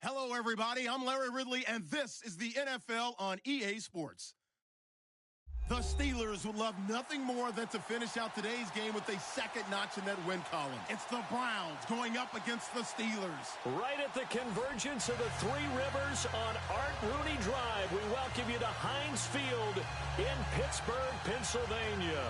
Hello, everybody. I'm Larry Ridley, and this is the NFL on EA Sports. The Steelers would love nothing more than to finish out today's game with a second notch in that win column. It's the Browns going up against the Steelers. Right at the convergence of the Three Rivers on Art Rooney Drive, we welcome you to Heinz Field in Pittsburgh, Pennsylvania.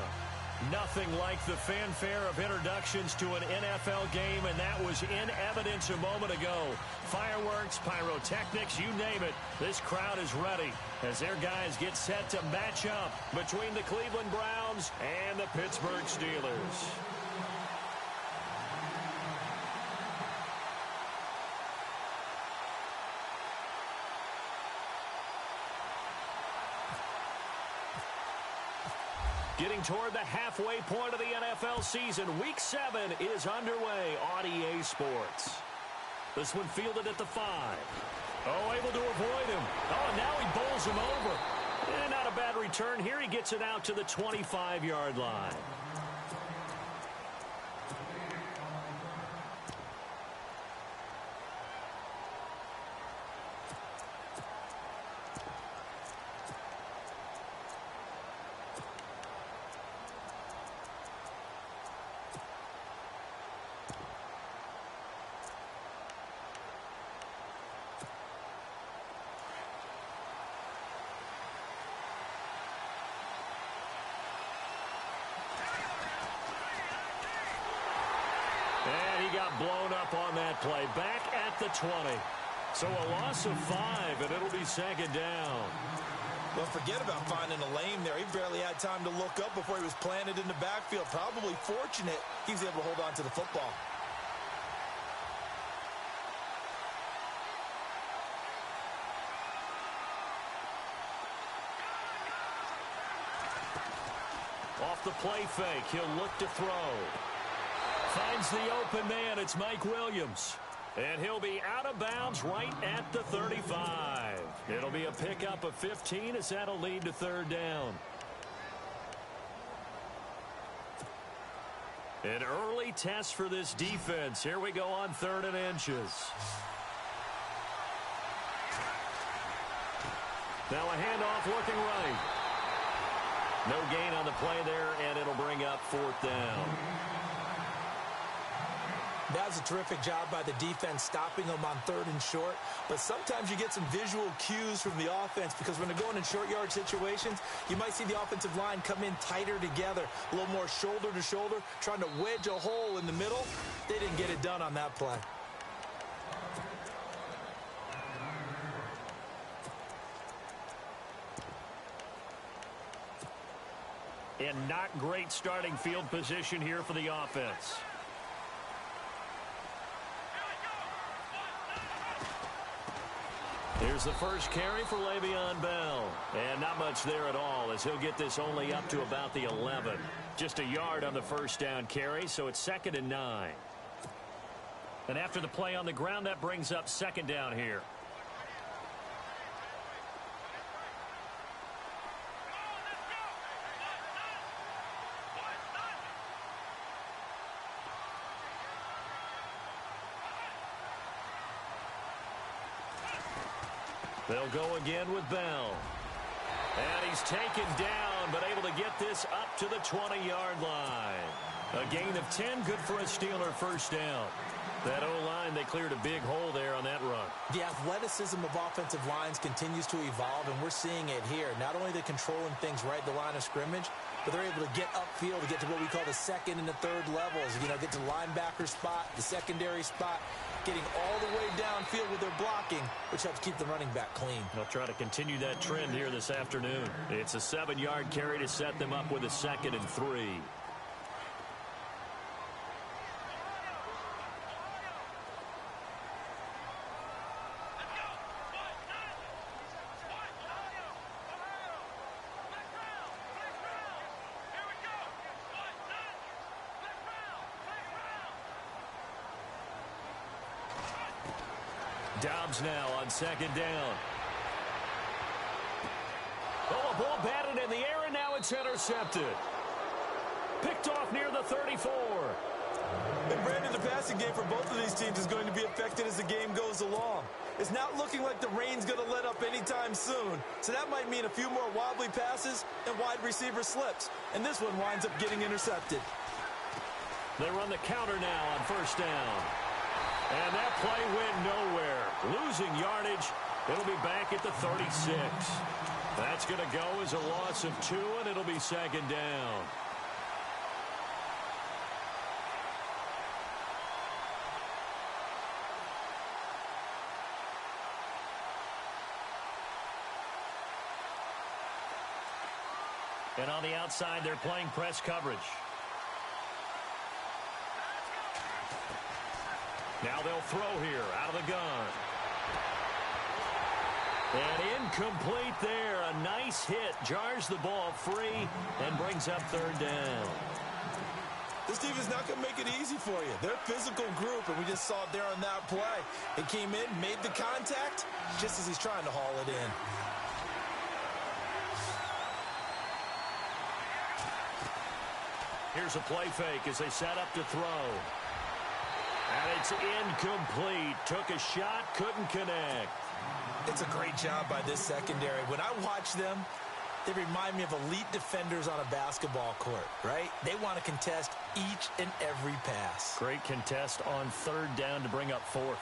Nothing like the fanfare of introductions to an NFL game, and that was in evidence a moment ago. Fireworks, pyrotechnics, you name it. This crowd is ready as their guys get set to match up between the Cleveland Browns and the Pittsburgh Steelers. Getting toward the halfway point of the NFL season, Week 7 is underway on EA Sports. This one fielded at the 5. Oh, able to avoid him. Oh, and now he bowls him over. And not a bad return here. He gets it out to the 25-yard line. And he got blown up on that play. Back at the 20. So a loss of 5, and it'll be second down. Well, forget about finding a lane there. He barely had time to look up before he was planted in the backfield. Probably fortunate he was able to hold on to the football. Off the play fake, he'll look to throw. Finds the open man, it's Mike Williams. And he'll be out of bounds right at the 35. It'll be a pickup of 15 as that'll lead to third down. An early test for this defense. Here we go on 3rd and inches. Now a handoff looking right. No gain on the play there, and it'll bring up 4th down. That was a terrific job by the defense stopping them on 3rd and short. But sometimes you get some visual cues from the offense because when they're going in short yard situations, you might see the offensive line come in tighter together, a little more shoulder to shoulder, trying to wedge a hole in the middle. They didn't get it done on that play. And not great starting field position here for the offense. Here's the first carry for Le'Veon Bell. And not much there at all as he'll get this only up to about the 11. Just a yard on the first down carry, so it's 2nd and 9. And after the play on the ground, that brings up 2nd down here. They'll go again with Bell. And he's taken down, but able to get this up to the 20-yard line. A gain of 10, good for a Steeler first down. That O-line, they cleared a big hole there on that run. The athleticism of offensive lines continues to evolve, and we're seeing it here. Not only are they controlling things right at the line of scrimmage, but they're able to get upfield to get to what we call the 2nd and the 3rd levels. You know, get to the linebacker spot, the secondary spot, getting all the way downfield with their blocking, which helps keep the running back clean. They'll try to continue that trend here this afternoon. It's a 7-yard carry to set them up with a 2nd and 3. Dobbs now on 2nd down. Oh, a ball batted in the air, and now it's intercepted. Picked off near the 34. And Brandon, the passing game for both of these teams is going to be affected as the game goes along. It's not looking like the rain's going to let up anytime soon. So that might mean a few more wobbly passes and wide receiver slips. And this one winds up getting intercepted. They run the counter now on first down. And that play went nowhere. Losing yardage. It'll be back at the 36. That's going to go as a loss of 2, and it'll be second down. And on the outside, they're playing press coverage. Now they'll throw here out of the gun. And incomplete there. A nice hit. Jars the ball free and brings up third down. This team is not going to make it easy for you. They're a physical group, and we just saw it there on that play. He came in, made the contact, just as he's trying to haul it in. Here's a play fake as they set up to throw. And it's incomplete. Took a shot, couldn't connect. It's a great job by this secondary. When I watch them, they remind me of elite defenders on a basketball court, right? They want to contest each and every pass. Great contest on third down to bring up fourth.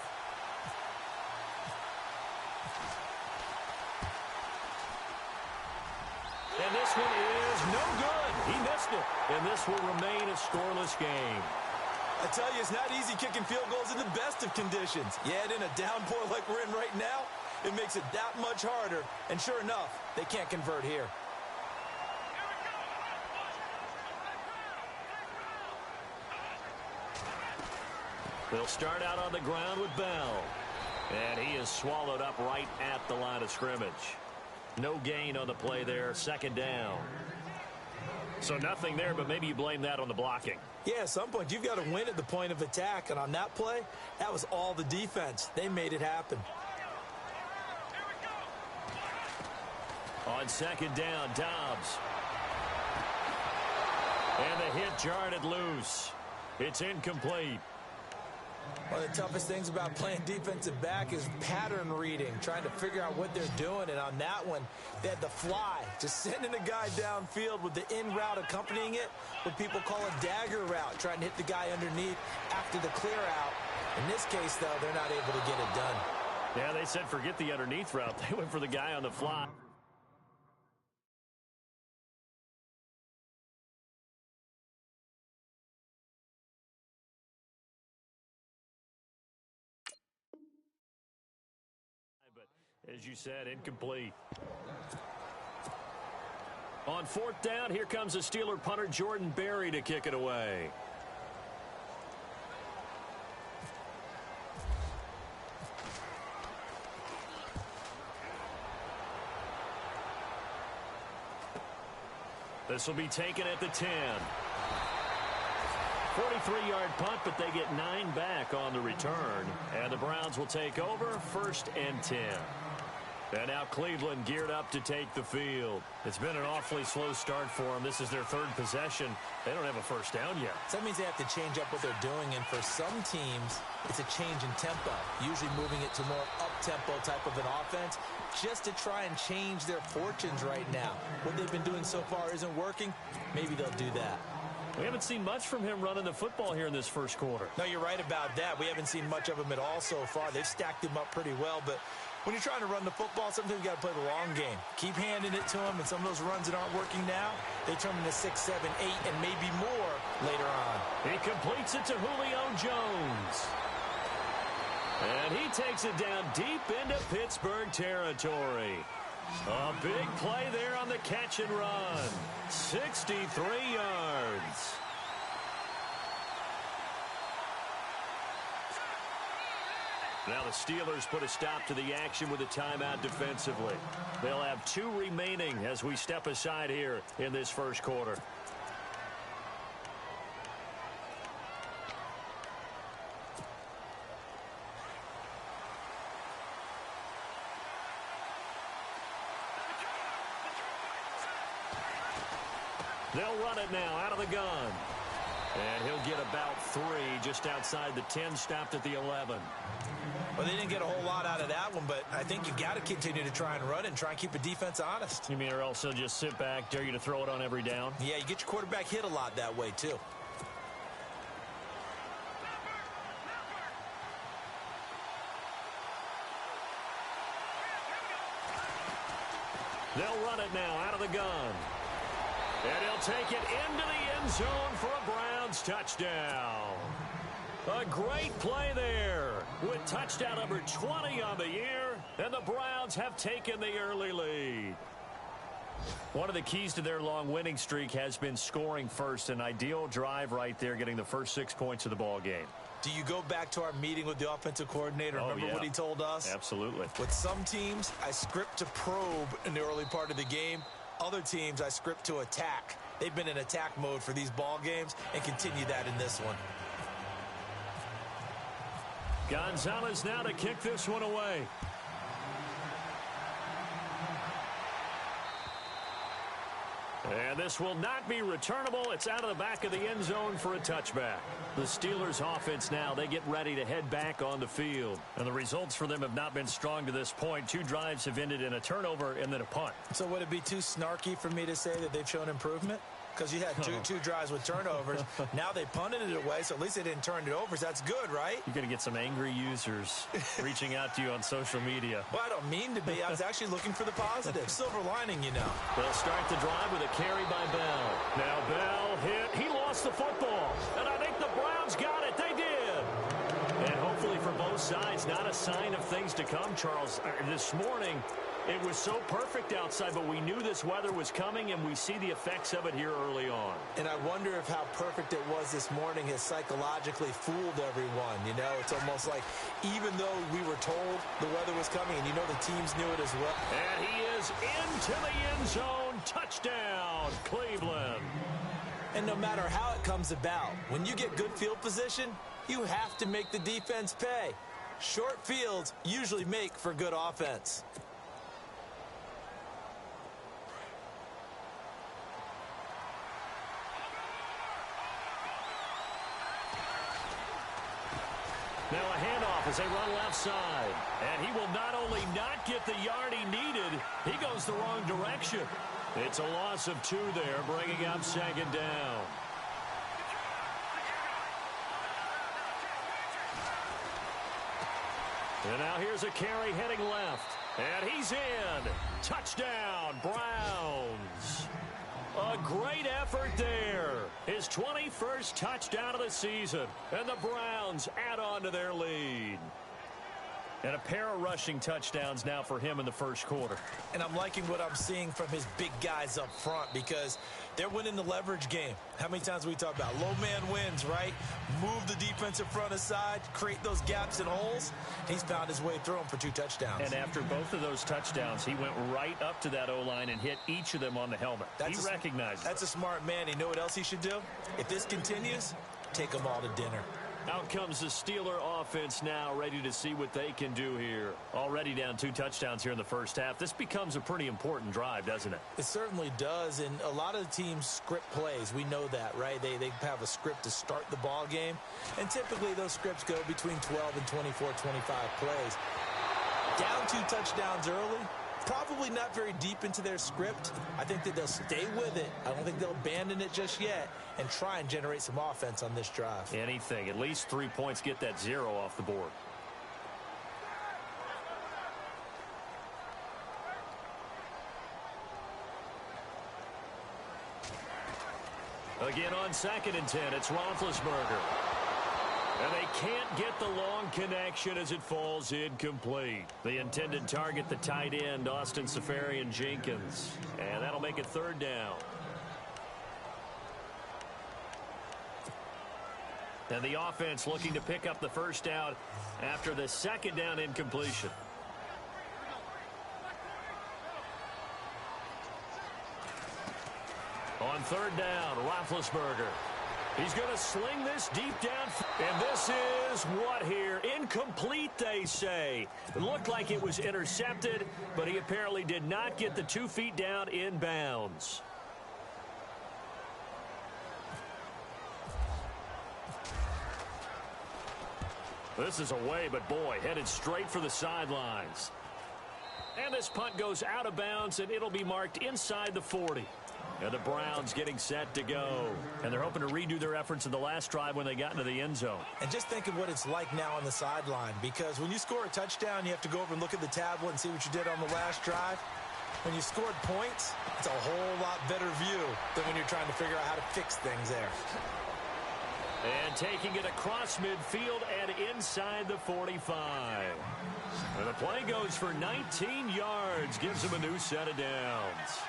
And this one is no good. He missed it. And this will remain a scoreless game. I tell you, it's not easy kicking field goals in the best of conditions. Yet in a downpour like we're in right now, it makes it that much harder. And sure enough, they can't convert here. They'll start out on the ground with Bell. And he is swallowed up right at the line of scrimmage. No gain on the play there. Second down. So nothing there, but maybe you blame that on the blocking. Yeah, at some point, you've got to win at the point of attack. And on that play, that was all the defense. They made it happen. On second down, Dobbs. And the hit jarred it loose. It's incomplete. One of the toughest things about playing defensive back is pattern reading, trying to figure out what they're doing. And on that one, they had the fly, just sending a guy downfield with the in route accompanying it, what people call a dagger route, trying to hit the guy underneath after the clear out. In this case, though, they're not able to get it done. Yeah, they said forget the underneath route. They went for the guy on the fly. As you said, incomplete. On fourth down, here comes the Steeler punter Jordan Berry to kick it away. This will be taken at the 10. 43-yard punt, but they get 9 back on the return. And the Browns will take over, 1st and 10. And now Cleveland geared up to take the field. It's been an awfully slow start for them. This is their 3rd possession. They don't have a first down yet. So that means they have to change up what they're doing. And for some teams, it's a change in tempo, usually moving it to more up-tempo type of an offense, just to try and change their fortunes right now. What they've been doing so far isn't working. Maybe they'll do that. We haven't seen much from him running the football here in this first quarter. No, you're right about that. We haven't seen much of him at all so far. They've stacked him up pretty well, but when you're trying to run the football, sometimes you got to play the long game. Keep handing it to him, and some of those runs that aren't working now, they turn into 6, 7, 8, and maybe more later on. He completes it to Julio Jones. And he takes it down deep into Pittsburgh territory. A big play there on the catch and run. 63 yards. Now the Steelers put a stop to the action with a timeout defensively. They'll have 2 remaining as we step aside here in this first quarter. They'll run it now out of the gun. And he'll get about 3 just outside the 10, stopped at the 11. Well, they didn't get a whole lot out of that one, but I think you've got to continue to try and run and try and keep the defense honest. You mean or also just sit back, dare you to throw it on every down? Yeah, you get your quarterback hit a lot that way, too. They'll run it now out of the gun. And he'll take it into the end zone for a Browns touchdown. A great play there with touchdown number 20 on the year, and the Browns have taken the early lead. One of the keys to their long winning streak has been scoring first. An ideal drive right there, getting the first 6 points of the ball game. Do you go back to our meeting with the offensive coordinator? Remember what he told us? Absolutely. With some teams, I script to probe in the early part of the game. Other teams, I script to attack. They've been in attack mode for these ball games and continue that in this one. Gonzalez now to kick this one away. And this will not be returnable. It's out of the back of the end zone for a touchback. The Steelers offense now, they get ready to head back on the field. And the results for them have not been strong to this point. 2 drives have ended in a turnover and then a punt. So would it be too snarky for me to say that they've shown improvement? Because you had two drives with turnovers. Now they punted it away, so at least they didn't turn it over. So that's good, right? You're going to get some angry users reaching out to you on social media. Well, I don't mean to be. I was actually looking for the positive. Silver lining, you know. They'll start the drive with a carry by Bell. Now Bell hit. He lost the football. And I think the Browns got it. They did. And hopefully for both sides, not a sign of things to come, Charles. This morning, it was so perfect outside, but we knew this weather was coming, and we see the effects of it here early on. And I wonder if how perfect it was this morning has psychologically fooled everyone. You know, it's almost like even though we were told the weather was coming, and you know the teams knew it as well. And he is into the end zone. Touchdown, Cleveland. And no matter how it comes about, when you get good field position, you have to make the defense pay. Short fields usually make for good offense. Now a handoff as they run left side. And he will not only not get the yard he needed, he goes the wrong direction. It's a loss of 2 there, bringing up 2nd down. And now here's a carry heading left. And he's in. Touchdown, Browns. A great effort there. His 21st touchdown of the season. And the Browns add on to their lead. And a pair of rushing touchdowns now for him in the first quarter. And I'm liking what I'm seeing from his big guys up front because they're winning the leverage game. How many times we talk about low man wins, right? Move the defensive front aside, create those gaps and holes. He's found his way through them for 2 touchdowns. And after both of those touchdowns, he went right up to that O-line and hit each of them on the helmet. He recognizes That's a smart man. You know what else he should do? If this continues, take them all to dinner. Out comes the Steeler offense now, ready to see what they can do here. Already down 2 touchdowns here in the first half. This becomes a pretty important drive, doesn't it? It certainly does, and a lot of the teams script plays. We know that, right? They have a script to start the ball game, and typically those scripts go between 12 and 24, 25 plays. Down 2 touchdowns early, probably not very deep into their script. I think that they'll stay with it. I don't think they'll abandon it just yet and try and generate some offense on this drive. Anything. At least 3 points, get that 0 off the board. Again on 2nd and 10, it's Roethlisberger. And they can't get the long connection as it falls incomplete. The intended target, the tight end, Austin Seferian-Jenkins. And that'll make it 3rd down. And the offense looking to pick up the first down after the 2nd down incompletion. On 3rd down, Roethlisberger. He's going to sling this deep down. And this is what here? Incomplete, they say. It looked like it was intercepted, but he apparently did not get the 2 feet down in bounds. This is away, but boy, headed straight for the sidelines. And this punt goes out of bounds, and it'll be marked inside the 40. And the Browns getting set to go. And they're hoping to redo their efforts in the last drive when they got into the end zone. And just think of what it's like now on the sideline, because when you score a touchdown, you have to go over and look at the tablet and see what you did on the last drive. When you scored points, it's a whole lot better view than when you're trying to figure out how to fix things there. And taking it across midfield and inside the 45. And the play goes for 19 yards, gives him a new set of downs.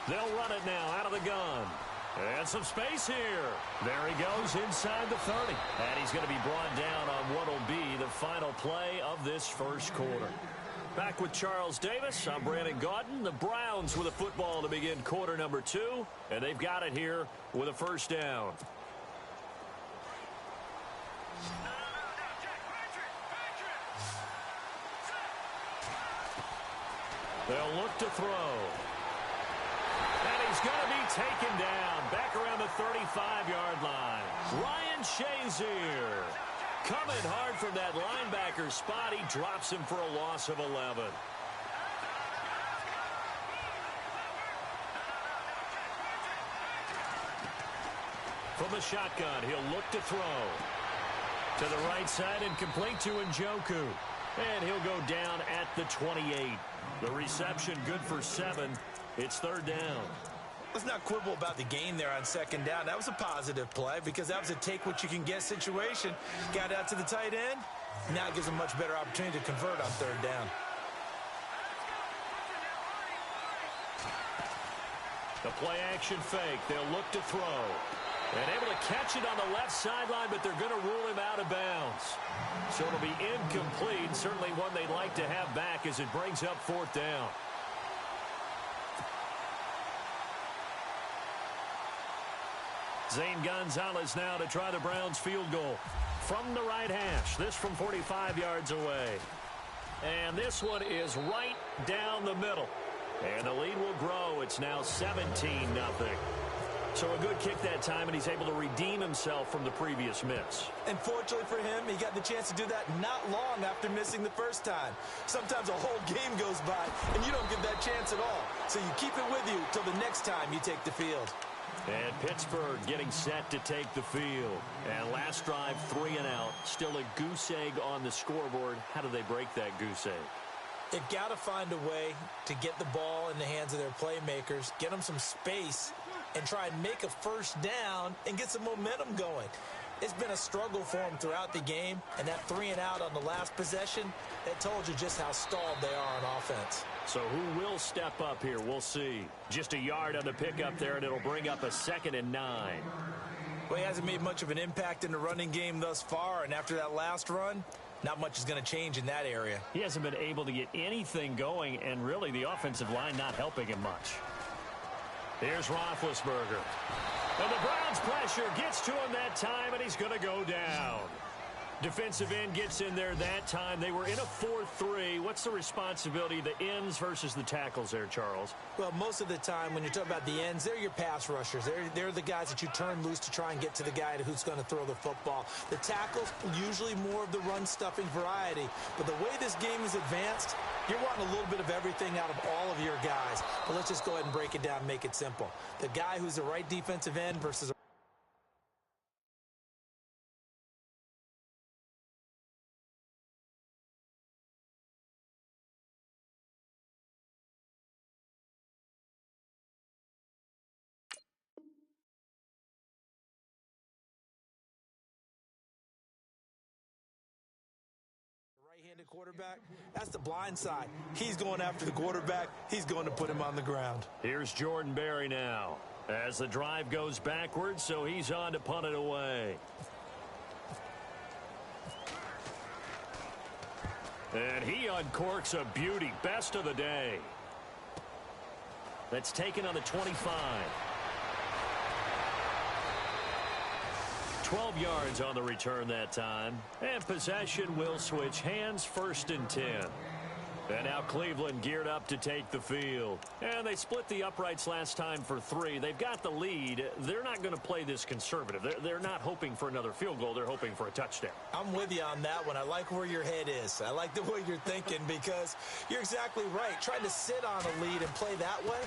They'll run it now out of the gun. And some space here. There he goes inside the 30. And he's going to be brought down on what will be the final play of this first quarter. Back with Charles Davis, I'm Brandon Gaudin. The Browns with a football to begin quarter number 2. And they've got it here with a first down. They'll look to throw. And he's going to be taken down back around the 35-yard line. Ryan Shazier coming hard from that linebacker spot. He drops him for a loss of 11. From the shotgun, he'll look to throw. To the right side and complete to Njoku. And he'll go down at the 28. The reception good for 7. It's third down. Let's not quibble about the gain there on second down. That was a positive play because that was a take-what-you-can-get situation. Got out to the tight end. Now it gives them a much better opportunity to convert on third down. The play-action fake. They'll look to throw. And able to catch it on the left sideline, but they're going to rule him out of bounds. So it'll be incomplete. Certainly one they'd like to have back as it brings up fourth down. Zane Gonzalez now to try the Browns field goal from the right hash. This from 45 yards away. And this one is right down the middle. And the lead will grow. It's now 17-0. So a good kick that time, and he's able to redeem himself from the previous miss. And fortunately for him, he got the chance to do that not long after missing the first time. Sometimes a whole game goes by, and you don't get that chance at all. So you keep it with you till the next time you take the field. And Pittsburgh getting set to take the field. And last drive, 3 and out. Still a goose egg on the scoreboard. How do they break that goose egg? They've got to find a way to get the ball in the hands of their playmakers, get them some space, and try and make a first down and get some momentum going. It's been a struggle for them throughout the game, and that 3 and out on the last possession, that told you just how stalled they are on offense. So who will step up here? We'll see. Just a yard on the pickup there, and it'll bring up a 2nd and 9. Well, he hasn't made much of an impact in the running game thus far, and after that last run, not much is going to change in that area. He hasn't been able to get anything going, and really the offensive line not helping him much. Here's Roethlisberger. And the Browns pressure gets to him that time, and he's going to go down. Defensive end gets in there that time. They were in a 4-3. What's the responsibility of the ends versus the tackles there, Charles? Well, most of the time when you're talking about the ends, they're your pass rushers. They're the guys that you turn loose to try and get to the guy who's going to throw the football. The tackles, usually more of the run-stuffing variety. But the way this game is advanced, you're wanting a little bit of everything out of all of your guys. But let's just go ahead and break it down and make it simple. The guy who's the right defensive end versus right-handed quarterback, that's the blind side. He's going after the quarterback. He's going to put him on the ground. Here's Jordan Berry now as the drive goes backwards, so he's on to punt it away. And he uncorks a beauty. Best of the day. That's taken on the 25. 12 yards on the return that time. And possession will switch hands, 1st and 10. And now Cleveland geared up to take the field. And they split the uprights last time for 3. They've got the lead. They're not going to play this conservative. They're not hoping for another field goal. They're hoping for a touchdown. I'm with you on that one. I like where your head is. I like the way you're thinking because you're exactly right. Trying to sit on a lead and play that way,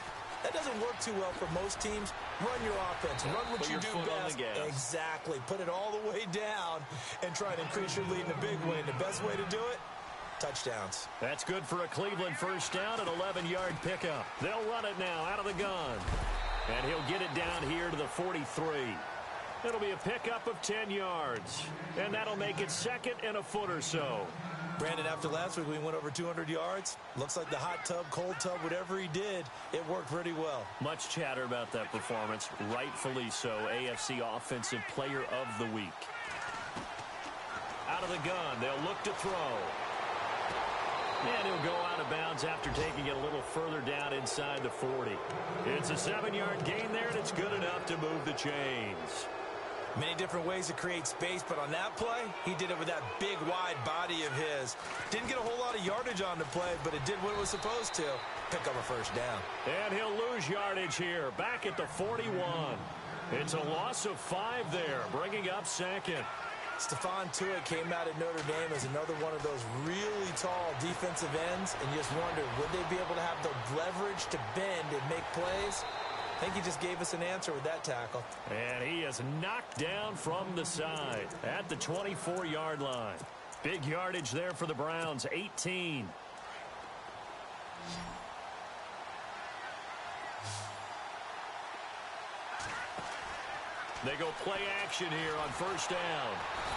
that doesn't work too well for most teams. Run your offense. Run what you do best. Exactly. Put it all the way down and try to increase your lead in a big way. And the best way to do it, touchdowns. That's good for a Cleveland first down, an 11-yard pickup. They'll run it now out of the gun. And he'll get it down here to the 43. It'll be a pickup of 10 yards. And that'll make it second and a foot or so. Brandon, after last week we went over 200 yards. Looks like the hot tub, cold tub, whatever he did, it worked pretty well. Much chatter about that performance. Rightfully so. AFC Offensive Player of the Week. Out of the gun. They'll look to throw. And he'll go out of bounds after taking it a little further down inside the 40. It's a 7-yard gain there, and it's good enough to move the chains. Many different ways to create space, but on that play, he did it with that big, wide body of his. Didn't get a whole lot of yardage on the play, but it did what it was supposed to. Pick up a first down. And he'll lose yardage here, back at the 41. It's a loss of 5 there, bringing up second. Stephon Tuitt came out of Notre Dame as another one of those really tall defensive ends, and you just wonder, would they be able to have the leverage to bend and make plays? I think he just gave us an answer with that tackle. And he is knocked down from the side at the 24-yard line. Big yardage there for the Browns, 18. They go play action here on first down.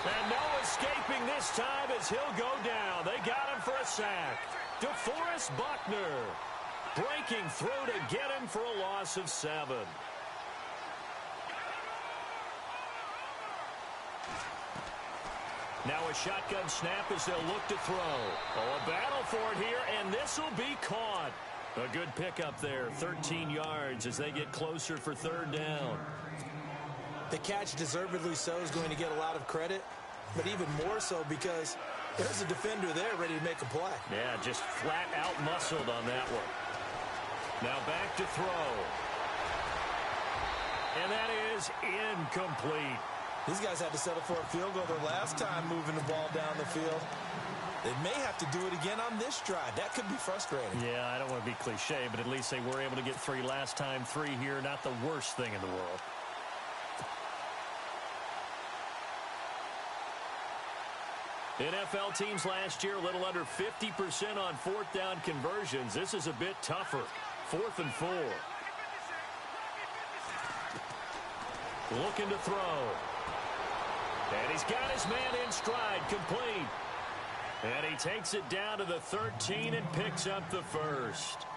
And no escaping this time as he'll go down. They got him for a sack. DeForest Buckner breaking through to get him for a loss of 7. Now a shotgun snap as they'll look to throw. Oh, a battle for it here, and this will be caught. A good pickup there, 13 yards as they get closer for third down. The catch, deservedly so, is going to get a lot of credit, but even more so because there's a defender there ready to make a play. Yeah, just flat out muscled on that one. Now back to throw. And that is incomplete. These guys had to settle for a field goal their last time moving the ball down the field. They may have to do it again on this drive. That could be frustrating. Yeah, I don't want to be cliche, but at least they were able to get 3 last time. 3 here, not the worst thing in the world. NFL teams last year a little under 50% on fourth down conversions. This is a bit tougher. 4th and 4. Looking to throw. And he's got his man in stride, complete. And he takes it down to the 13 and picks up the first.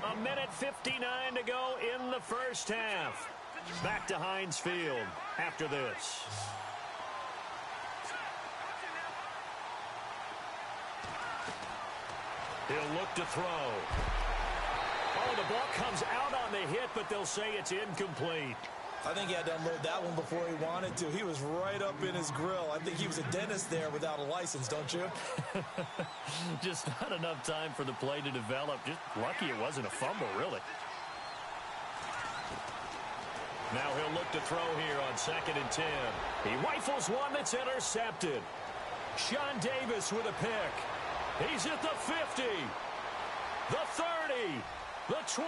1:59 to go in the first half. Back to Heinz Field after this. He'll look to throw. Oh, the ball comes out on the hit, but they'll say it's incomplete. I think he had to unload that one before he wanted to. He was right up in his grill. I think he was a dentist there without a license, don't you? Just not enough time for the play to develop. Just lucky it wasn't a fumble, really. Now he'll look to throw here on 2nd and 10. He rifles one that's intercepted. Sean Davis with a pick. He's at the 50, the 30, the 20,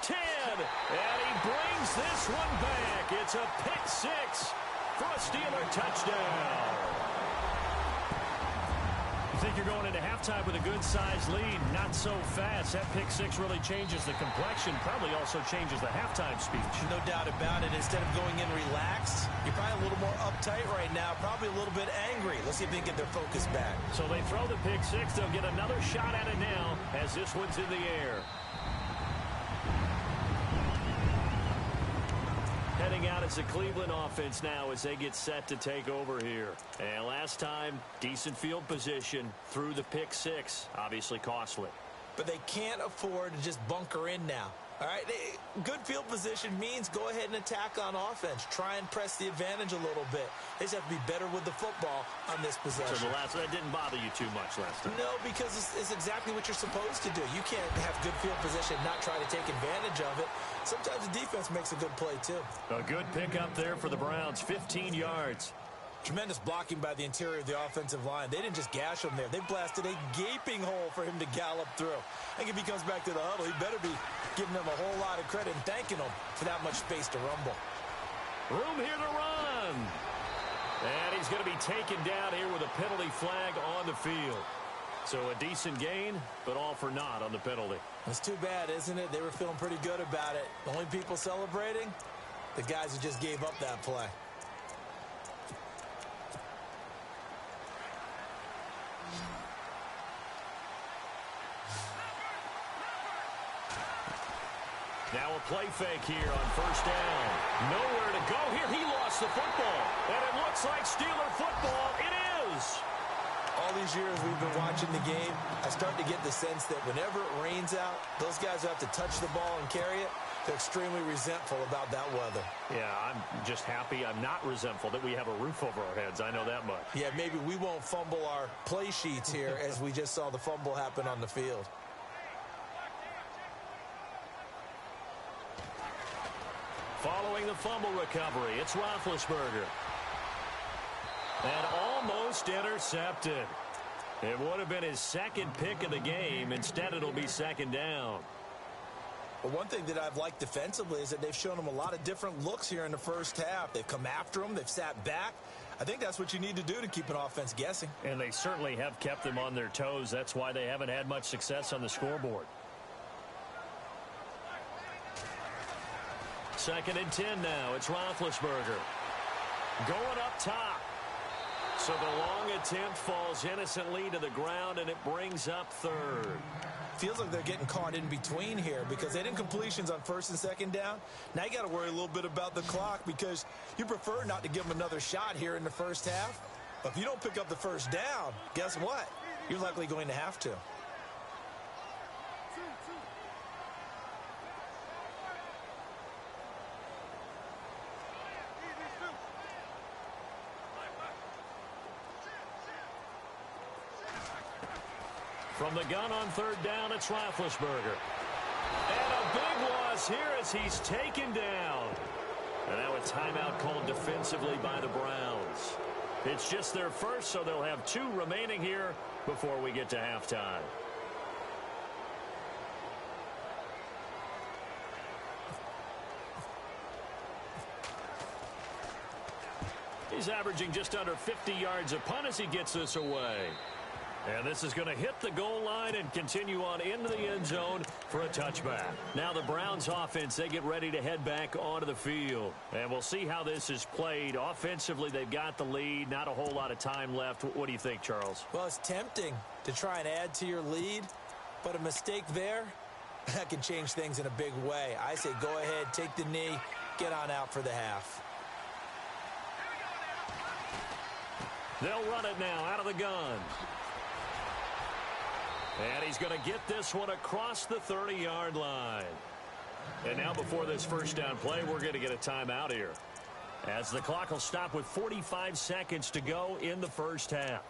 10, and he brings this one back. It's a pick 6 for a Steeler touchdown. You think you're going into halftime with a good-sized lead? Not so fast. That pick 6 really changes the complexion, probably also changes the halftime speech. No doubt about it. Instead of going in relaxed, you're probably a little more uptight right now, probably a little bit angry. Let's see if they can get their focus back. So they throw the pick 6. They'll get another shot at it now as this one's in the air. Heading out as the Cleveland offense now as they get set to take over here. And last time, decent field position through the pick 6. Obviously costly. But they can't afford to just bunker in now. All right, good field position means go ahead and attack on offense. Try and press the advantage a little bit. They just have to be better with the football on this possession. So the last one, that didn't bother you too much last time? No, because it's exactly what you're supposed to do. You can't have good field position and not try to take advantage of it. Sometimes the defense makes a good play, too. A good pickup there for the Browns, 15 yards. Tremendous blocking by the interior of the offensive line. They didn't just gash him there. They blasted a gaping hole for him to gallop through. I think if he comes back to the huddle, he better be giving them a whole lot of credit and thanking them for that much space to rumble. Room here to run. And he's going to be taken down here with a penalty flag on the field. So a decent gain, but all for naught on the penalty. It's too bad, isn't it? They were feeling pretty good about it. The only people celebrating, the guys who just gave up that play. Now a play fake here on first down. Nowhere to go here. He lost the football. And it looks like Steeler football. It is. All these years we've been watching the game, I start to get the sense that whenever it rains out, those guys who have to touch the ball and carry it, they're extremely resentful about that weather. Yeah, I'm just happy I'm not resentful that we have a roof over our heads. I know that much. Yeah, maybe we won't fumble our play sheets here as we just saw the fumble happen on the field. Following the fumble recovery, it's Roethlisberger. And almost intercepted. It would have been his second pick of the game. Instead, it'll be second down. But one thing that I've liked defensively is that they've shown him a lot of different looks here in the first half. They've come after him. They've sat back. I think that's what you need to do to keep an offense guessing. And they certainly have kept them on their toes. That's why they haven't had much success on the scoreboard. 2nd and 10 now. It's Roethlisberger. Going up top. So the long attempt falls innocently to the ground, and it brings up 3rd. Feels like they're getting caught in between here because they didn't completions on 1st and 2nd down. Now you got to worry a little bit about the clock because you prefer not to give them another shot here in the first half. But if you don't pick up the first down, guess what? You're likely going to have to. From the gun on 3rd down, it's Roethlisberger. And a big loss here as he's taken down. And now a timeout called defensively by the Browns. It's just their first, so they'll have 2 remaining here before we get to halftime. He's averaging just under 50 yards a punt as he gets this away. And this is going to hit the goal line and continue on into the end zone for a touchback. Now the Browns offense, they get ready to head back onto the field. And we'll see how this is played. Offensively, they've got the lead. Not a whole lot of time left. What do you think, Charles? Well, it's tempting to try and add to your lead, but a mistake there, that can change things in a big way. I say go ahead, take the knee, get on out for the half. They'll run it now out of the gun. And he's going to get this one across the 30-yard line. And now before this first down play, we're going to get a timeout here, as the clock will stop with 45 seconds to go in the first half.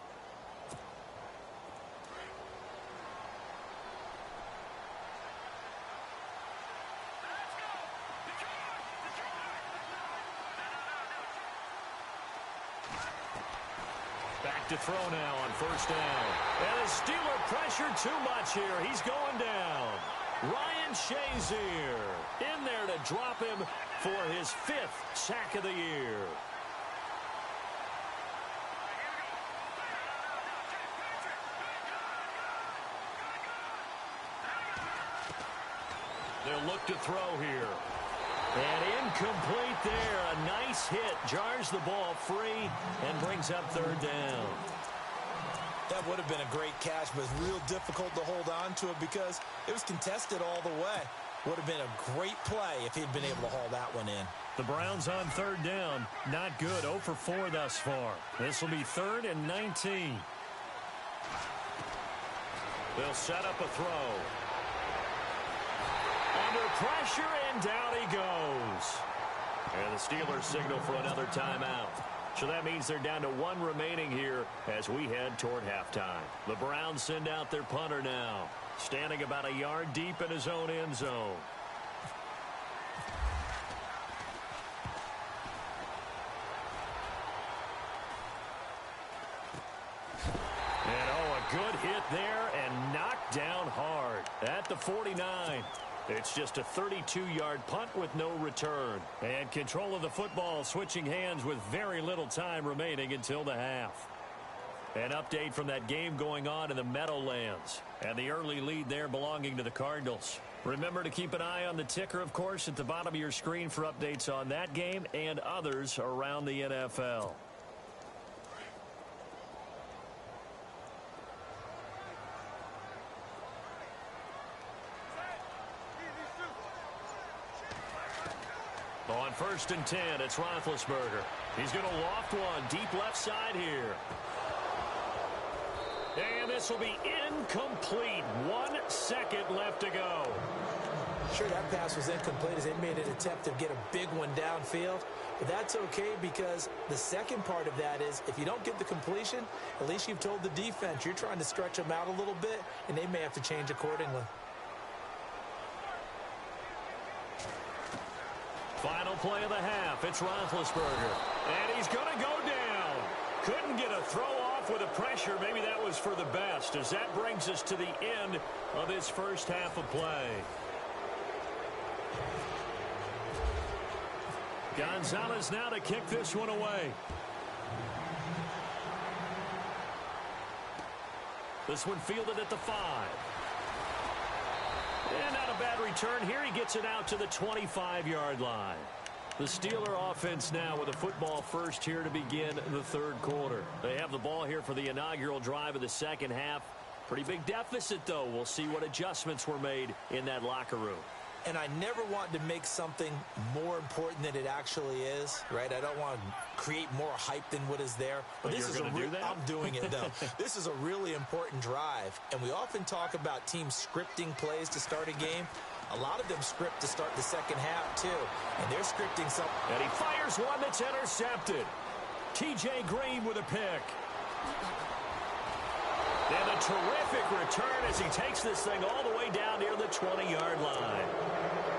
Back to throw now on 1st down. And the Steeler pressure too much here. He's going down. Ryan Shazier in there to drop him for his 5th sack of the year. They'll look to throw here. And incomplete there. A nice hit. Jars the ball free and brings up 3rd down. That would have been a great catch, but it's real difficult to hold on to it because it was contested all the way. Would have been a great play if he'd been able to haul that one in. The Browns on 3rd down. Not good. 0 for 4 thus far. This will be 3rd and 19. They'll set up a throw. Under pressure, and down he goes. And the Steelers signal for another timeout. So that means they're down to one remaining here as we head toward halftime. The Browns send out their punter now, standing about a yard deep in his own end zone. And a good hit there and knocked down hard at the 49. It's just a 32-yard punt with no return. And control of the football switching hands with very little time remaining until the half. An update from that game going on in the Meadowlands. And the early lead there belonging to the Cardinals. Remember to keep an eye on the ticker, of course, at the bottom of your screen for updates on that game and others around the NFL. On 1st and 10, it's Roethlisberger. He's going to loft one deep left side here. And this will be incomplete. 1 second left to go. Sure, that pass was incomplete as they made an attempt to get a big one downfield. But that's okay because the second part of that is if you don't get the completion, at least you've told the defense you're trying to stretch them out a little bit, and they may have to change accordingly. Final play of the half. It's Roethlisberger. And he's going to go down. Couldn't get a throw off with the pressure. Maybe that was for the best as that brings us to the end of this first half of play. Gonzalez now to kick this one away. This one fielded at the 5. And not a bad return here. He gets it out to the 25-yard line. The Steeler offense now with a football first here to begin the third quarter. They have the ball here for the inaugural drive of the second half. Pretty big deficit, though. We'll see what adjustments were made in that locker room. And I never want to make something more important than it actually is, right? I don't want to create more hype than what is there. But this is I'm doing it, though. This is a really important drive. And we often talk about teams scripting plays to start a game. A lot of them script to start the second half, too. And they're scripting something. And he fires one that's intercepted. T.J. Green with a pick. And a terrific return as he takes this thing all the way down near the 20-yard line.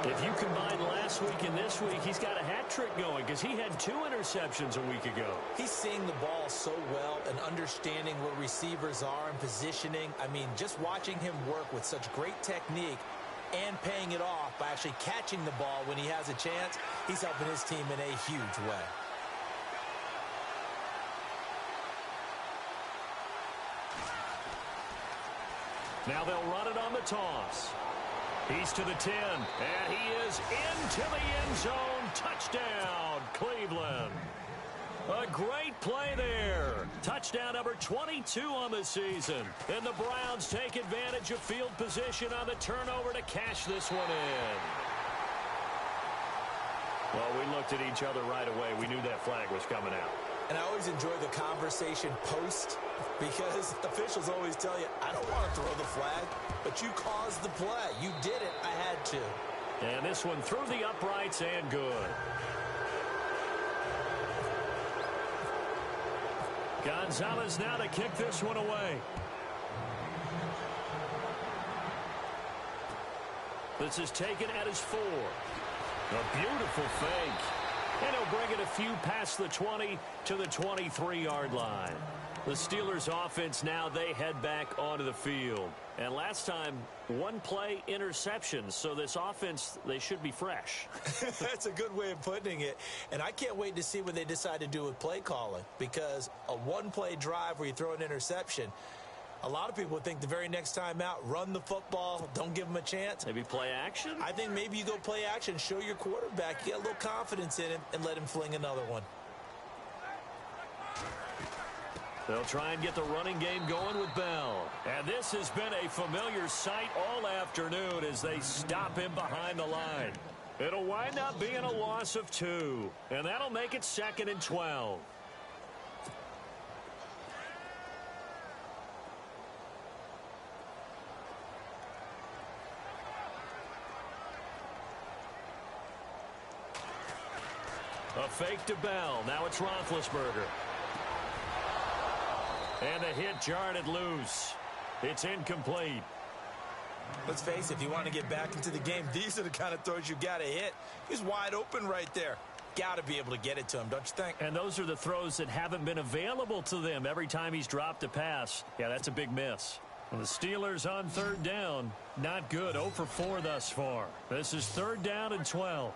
If you combine last week and this week, he's got a hat trick going because he had 2 interceptions a week ago. He's seeing the ball so well and understanding where receivers are and positioning. I mean, just watching him work with such great technique and paying it off by actually catching the ball when he has a chance, he's helping his team in a huge way. Now they'll run it on the toss. He's to the 10, and he is into the end zone. Touchdown, Cleveland. A great play there. Touchdown number 22 on the season. And the Browns take advantage of field position on the turnover to cash this one in. Well, we looked at each other right away. We knew that flag was coming out. And I always enjoy the conversation post because officials always tell you, I don't want to throw the flag, but you caused the play. You did it. I had to. And this one through the uprights and good. Gonzalez now to kick this one away. This is taken at his 4. A beautiful fake. And he'll bring it a few past the 20 to the 23-yard line. The Steelers offense now, they head back onto the field. And last time, 1 play interception. So this offense, they should be fresh. That's a good way of putting it. And I can't wait to see what they decide to do with play calling. Because a 1-play drive where you throw an interception, a lot of people would think the very next time out, run the football, don't give them a chance. Maybe play action? I think maybe you go play action, show your quarterback, you get a little confidence in him, and let him fling another one. They'll try and get the running game going with Bell. And this has been a familiar sight all afternoon as they stop him behind the line. It'll wind up being a loss of 2. And that'll make it 2nd and 12. A fake to Bell. Now it's Roethlisberger. And the hit jarred it loose. It's incomplete. Let's face it, if you want to get back into the game, these are the kind of throws you got to hit. He's wide open right there. Got to be able to get it to him, don't you think? And those are the throws that haven't been available to them every time he's dropped a pass. Yeah, that's a big miss. And the Steelers on third down. Not good. 0 for 4 thus far. This is 3rd down and 12.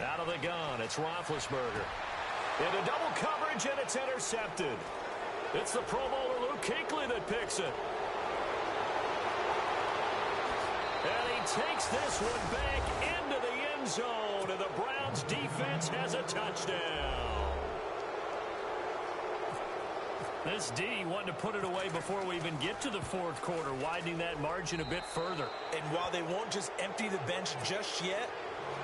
Out of the gun, it's Roethlisberger. Into double coverage, and it's intercepted. It's the Pro Bowler Luke Kuechly that picks it. And he takes this one back into the end zone, and the Browns defense has a touchdown. This D wanting to put it away before we even get to the 4th quarter, widening that margin a bit further. And while they won't just empty the bench just yet,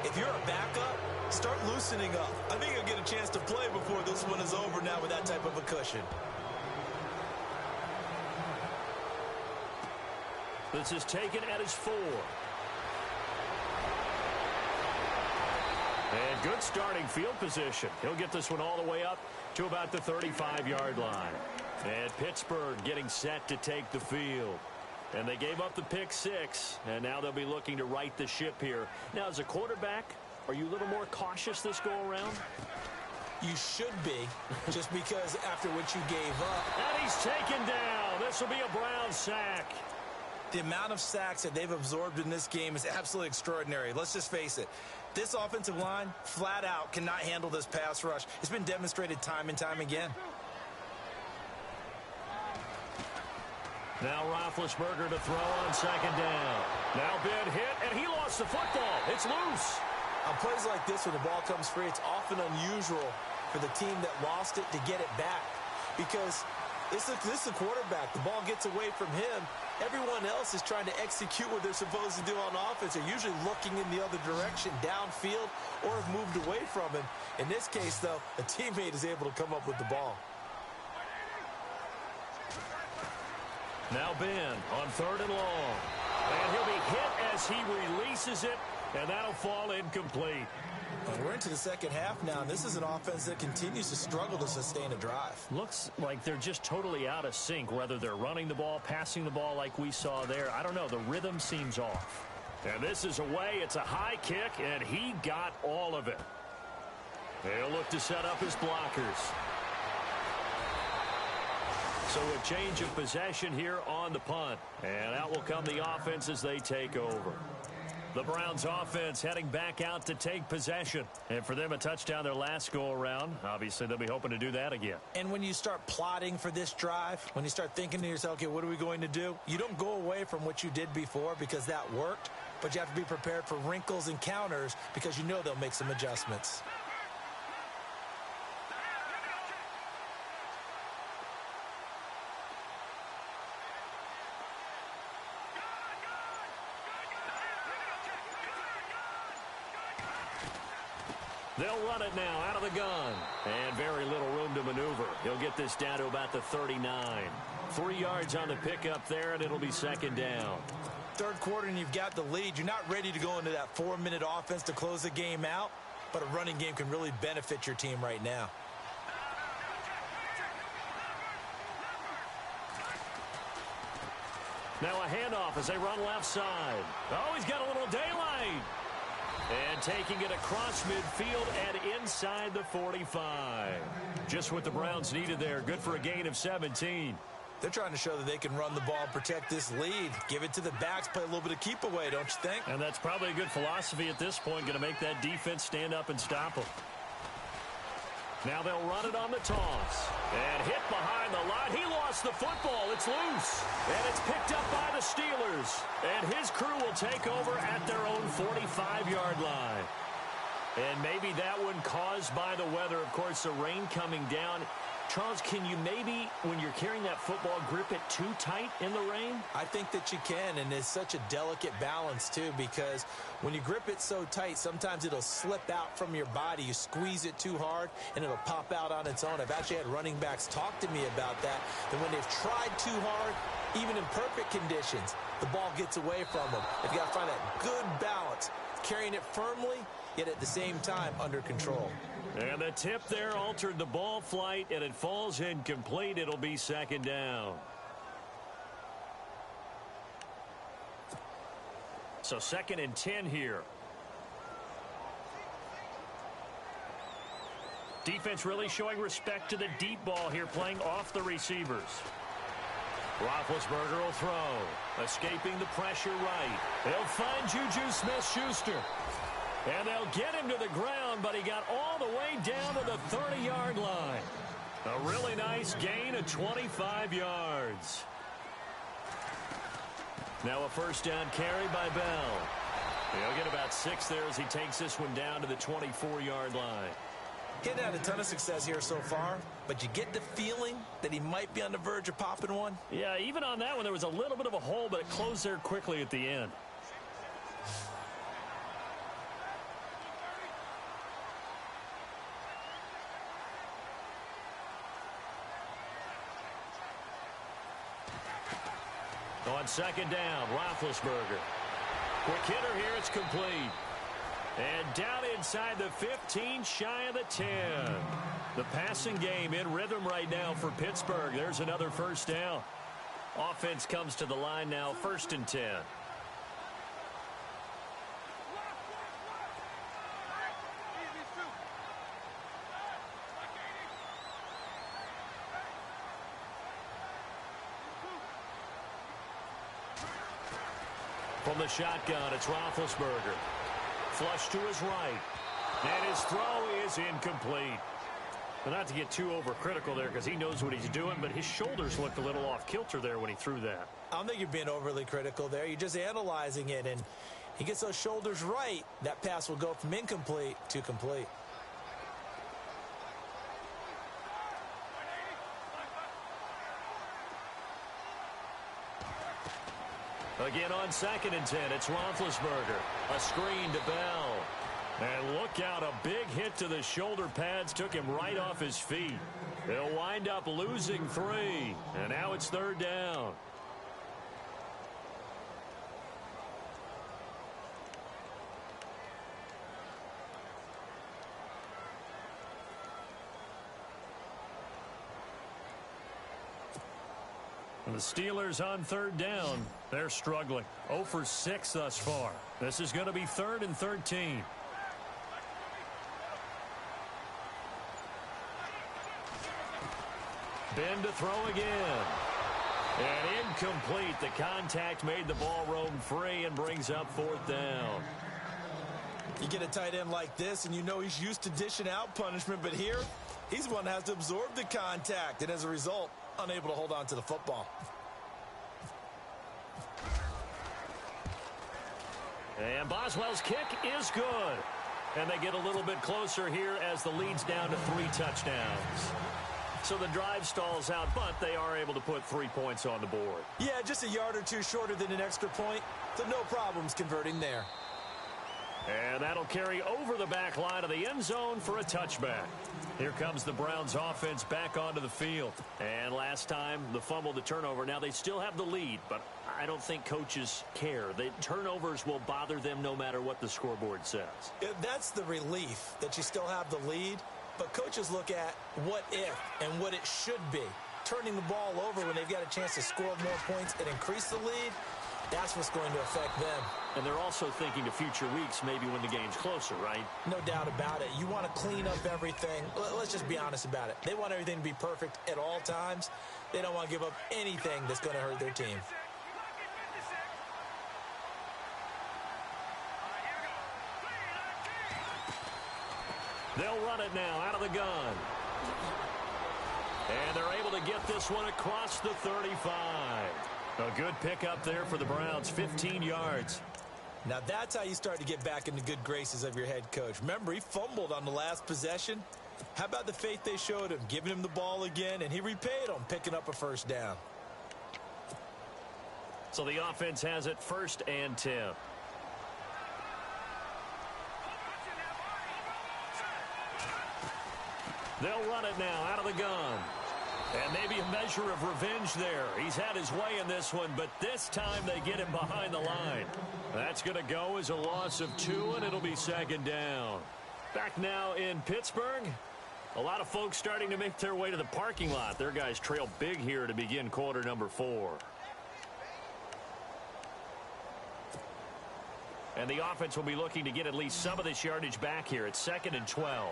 if you're a backup, start loosening up. I think you'll get a chance to play before this one is over now with that type of a cushion. This is taken at his 4. And good starting field position. He'll get this one all the way up to about the 35-yard line. And Pittsburgh getting set to take the field. And they gave up the pick 6, and now they'll be looking to right the ship here. Now, as a quarterback, are you a little more cautious this go-around? You should be, just because after what you gave up. And he's taken down. This will be a Brown sack. The amount of sacks that they've absorbed in this game is absolutely extraordinary. Let's just face it. This offensive line, flat out, cannot handle this pass rush. It's been demonstrated time and time again. Now Roethlisberger to throw on 2nd down. Now Ben hit, and he lost the football. It's loose. On plays like this, when the ball comes free, it's often unusual for the team that lost it to get it back. Because this is the quarterback. The ball gets away from him. Everyone else is trying to execute what they're supposed to do on offense. They're usually looking in the other direction, downfield, or have moved away from him. In this case, though, a teammate is able to come up with the ball. Now Ben on 3rd and long. And he'll be hit as he releases it, and that'll fall incomplete. And we're into the second half now, and this is an offense that continues to struggle to sustain a drive. Looks like they're just totally out of sync, whether they're running the ball, passing the ball like we saw there. I don't know. The rhythm seems off. And this is away. It's a high kick, and he got all of it. They'll look to set up his blockers. So a change of possession here on the punt. And out will come the offense as they take over. The Browns offense heading back out to take possession. And for them, a touchdown their last go-around. Obviously, they'll be hoping to do that again. And when you start plotting for this drive, when you start thinking to yourself, okay, what are we going to do? You don't go away from what you did before because that worked. But you have to be prepared for wrinkles and counters because you know they'll make some adjustments. They'll run it now out of the gun. And very little room to maneuver. He'll get this down to about the 39. 3 yards on the pickup there, and it'll be 2nd down. 3rd quarter, and you've got the lead. You're not ready to go into that 4-minute offense to close the game out, but a running game can really benefit your team right now. Now a handoff as they run left side. Oh, he's got a little daylight. And taking it across midfield and inside the 45. Just what the Browns needed there. Good for a gain of 17. They're trying to show that they can run the ball and protect this lead. Give it to the backs, play a little bit of keep away, don't you think? And that's probably a good philosophy at this point. Going to make that defense stand up and stop them. Now they'll run it on the toss. And hit behind the line. He lost the football. It's loose. And it's picked up by the Steelers. And his crew will take over at their own 45-yard line. And maybe that one caused by the weather. Of course, the rain coming down. Charles, can you maybe, when you're carrying that football, grip it too tight in the rain? I think that you can, and it's such a delicate balance, too, because when you grip it so tight, sometimes it'll slip out from your body. You squeeze it too hard, and it'll pop out on its own. I've actually had running backs talk to me about that when they've tried too hard, even in perfect conditions, the ball gets away from them. They've got to find that good balance, carrying it firmly, yet at the same time under control. And the tip there altered the ball flight, and it falls incomplete. It'll be second down. So 2nd and 10 here. Defense really showing respect to the deep ball here, playing off the receivers. Roethlisberger will throw. Escaping the pressure right. They'll find Juju Smith-Schuster. And they'll get him to the ground, but he got all the way down to the 30-yard line. A really nice gain of 25 yards. Now a first down carry by Bell. He'll get about 6 there as he takes this one down to the 24-yard line. Getting had a ton of success here so far, but you get the feeling that he might be on the verge of popping one. Yeah, even on that one, there was a little bit of a hole, but it closed there quickly at the end. On second down, Roethlisberger. Quick hitter here, it's complete. And down inside the 15, shy of the 10. The passing game in rhythm right now for Pittsburgh. There's another first down. Offense comes to the line now, 1st and 10. From the shotgun, it's Roethlisberger. Flush to his right. And his throw is incomplete. But not to get too overcritical there because he knows what he's doing, but his shoulders looked a little off kilter there when he threw that. I don't think you're being overly critical there. You're just analyzing it, and he gets those shoulders right. That pass will go from incomplete to complete. Again on 2nd and 10, it's Roethlisberger. A screen to Bell. And look out, a big hit to the shoulder pads took him right off his feet. They'll wind up losing 3. And now it's 3rd down. And the Steelers on 3rd down. They're struggling. 0 for 6 thus far. This is going to be 3rd and 13. Ben to throw again. And incomplete. The contact made the ball roam free and brings up 4th down. You get a tight end like this, and you know he's used to dishing out punishment, but here, he's the one that has to absorb the contact, and as a result, unable to hold on to the football. And Boswell's kick is good. And they get a little bit closer here as the lead's down to 3 touchdowns. So the drive stalls out, but they are able to put 3 points on the board. Yeah, just a yard or 2 shorter than an extra point, so no problems converting there. And that'll carry over the back line of the end zone for a touchback. Here comes the Browns offense back onto the field. And last time, the fumble, the turnover. Now they still have the lead, but I don't think coaches care. The turnovers will bother them no matter what the scoreboard says. That's the relief, that you still have the lead. But coaches look at what if and what it should be. Turning the ball over when they've got a chance to score more points and increase the lead, that's what's going to affect them. And they're also thinking to future weeks, maybe when the game's closer, right? No doubt about it. You want to clean up everything. Let's just be honest about it. They want everything to be perfect at all times. They don't want to give up anything that's going to hurt their team. They'll run it now out of the gun. And they're able to get this one across the 35. A good pickup there for the Browns, 15 yards. Now that's how you start to get back in the good graces of your head coach. Remember, he fumbled on the last possession. How about the faith they showed him, giving him the ball again, and he repaid them, picking up a first down. So the offense has it 1st and 10. They'll run it now out of the gun. And maybe a measure of revenge there. He's had his way in this one, but this time they get him behind the line. That's going to go as a loss of 2, and it'll be 2nd down. Back now in Pittsburgh. A lot of folks starting to make their way to the parking lot. Their guys trail big here to begin quarter number 4. And the offense will be looking to get at least some of this yardage back here. It's 2nd and 12.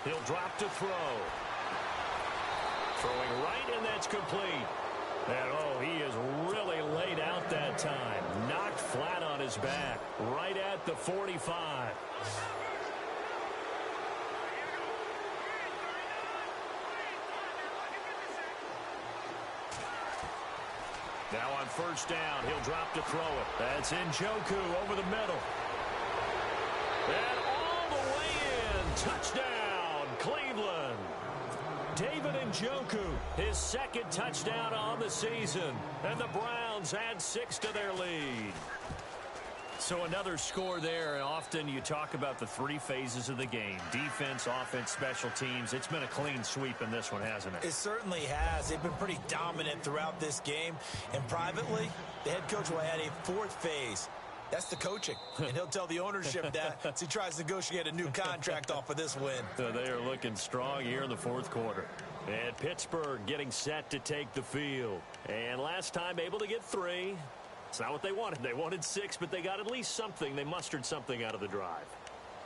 He'll drop to throw. Throwing right, and that's complete. And, oh, he is really laid out that time. Knocked flat on his back. Right at the 45. Now on 1st down, he'll drop to throw it. That's Njoku over the middle. And all the way in. Touchdown, Cleveland. David Njoku, his 2nd touchdown on the season. And the Browns add 6 to their lead. So another score there. Often you talk about the 3 phases of the game. Defense, offense, special teams. It's been a clean sweep in this one, hasn't it? It certainly has. They've been pretty dominant throughout this game. And privately, the head coach will add a 4th phase. That's the coaching. And he'll tell the ownership that as he tries to negotiate a new contract off of this win. So they are looking strong here in the 4th quarter. And Pittsburgh getting set to take the field. And last time able to get 3. It's not what they wanted. They wanted 6, but they got at least something. They mustered something out of the drive.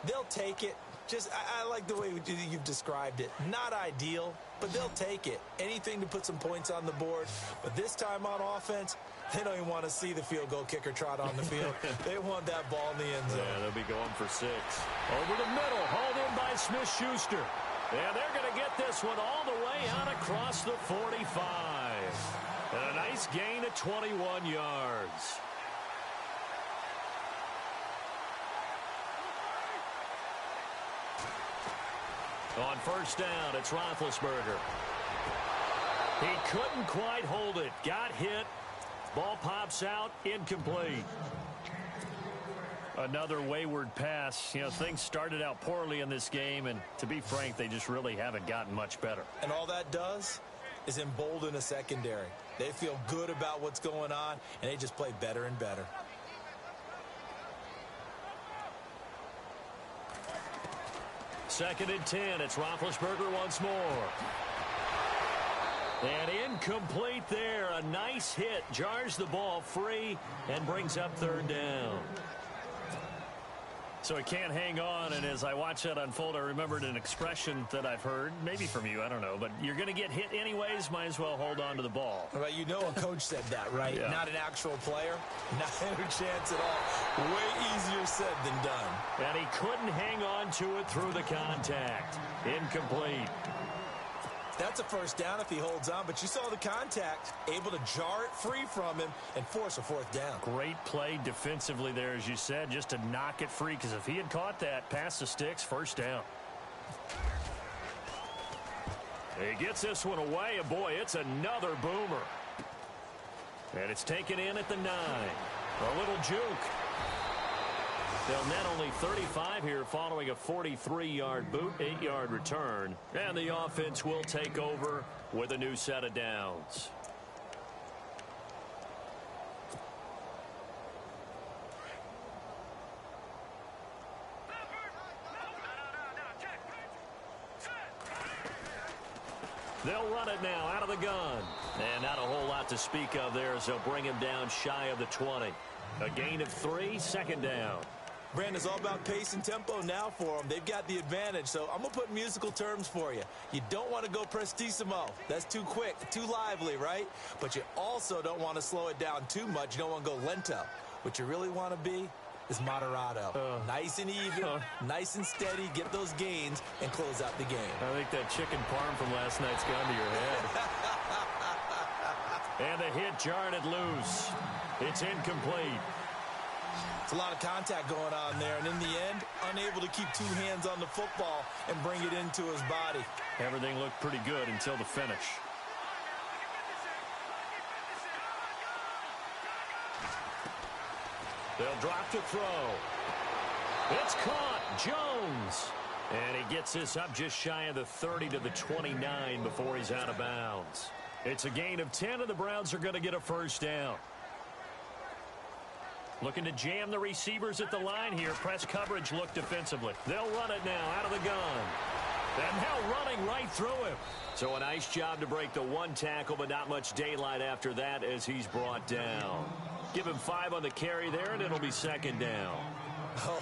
They'll take it. I like the way you've described it. Not ideal, but they'll take it. Anything to put some points on the board. But this time on offense, they don't even want to see the field goal kicker trot on the field. They want that ball in the end zone. Yeah, they'll be going for 6. Over the middle, hauled in by Smith-Schuster. And they're going to get this one all the way out across the 45. And a nice gain of 21 yards. On 1st down, it's Roethlisberger. He couldn't quite hold it. Got hit. Ball pops out. Incomplete. Another wayward pass. You know, things started out poorly in this game, and to be frank, they just really haven't gotten much better. And all that does is embolden a secondary. They feel good about what's going on, and they just play better and better. Second and 10. It's Roethlisberger once more. And incomplete there. A nice hit. Jars the ball free and brings up 3rd down. So he can't hang on, and as I watch that unfold, I remembered an expression that I've heard, maybe from you, I don't know, but you're going to get hit anyways, might as well hold on to the ball. Well, you know a coach said that, right? Yeah. Not an actual player. Not a chance at all. Way easier said than done. And he couldn't hang on to it through the contact. Incomplete. That's a 1st down if he holds on, but you saw the contact, able to jar it free from him and force a 4th down. Great play defensively there, as you said, just to knock it free, because if he had caught that, past the sticks, 1st down. He gets this one away, and boy, it's another boomer. And it's taken in at the 9. A little juke. They'll net only 35 here following a 43-yard boot, 8-yard return. And the offense will take over with a new set of downs. They'll run it now out of the gun. And not a whole lot to speak of there as they'll bring him down shy of the 20. A gain of 3, 2nd down. Brandon, it's all about pace and tempo now for them. They've got the advantage, so I'm going to put musical terms for you. You don't want to go prestissimo. That's too quick, too lively, right? But you also don't want to slow it down too much. You don't want to go lento. What you really want to be is moderato. Nice and even, nice and steady, get those gains, and close out the game. I think that chicken parm from last night's gone to your head. And the hit jarred it loose. It's incomplete. It's a lot of contact going on there, and in the end, unable to keep two hands on the football and bring it into his body. Everything looked pretty good until the finish. They'll drop to throw. It's caught. Jones. And he gets this up just shy of the 30 to the 29 before he's out of bounds. It's a gain of 10, and the Browns are going to get a first down. Looking to jam the receivers at the line here. Press coverage look defensively. They'll run it now out of the gun. And now running right through him. So a nice job to break the one tackle, but not much daylight after that as he's brought down. Give him 5 on the carry there, and it'll be second down.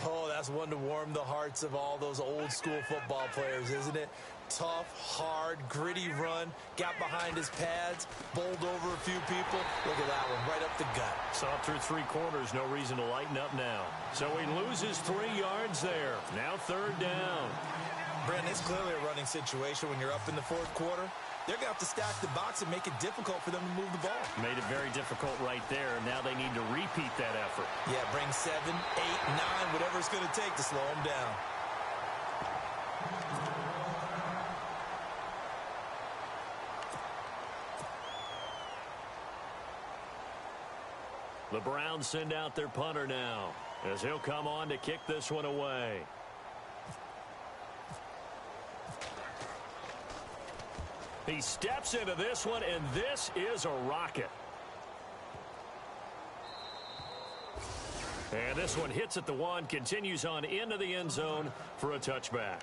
Oh, that's one to warm the hearts of all those old-school football players, isn't it? Tough, hard, gritty run, got behind his pads, bowled over a few people. Look at that one, right up the gut. Saw through 3 quarters, no reason to lighten up now. So he loses 3 yards there. Now third down. Brandon, it's clearly a running situation when you're up in the fourth quarter. They're going to have to stack the box and make it difficult for them to move the ball. Made it very difficult right there. Now they need to repeat that effort. Yeah, bring 7, 8, 9, whatever it's going to take to slow them down. The Browns send out their punter now as he'll come on to kick this one away. He steps into this one, and this is a rocket. And this one hits at the 1, continues on into the end zone for a touchback.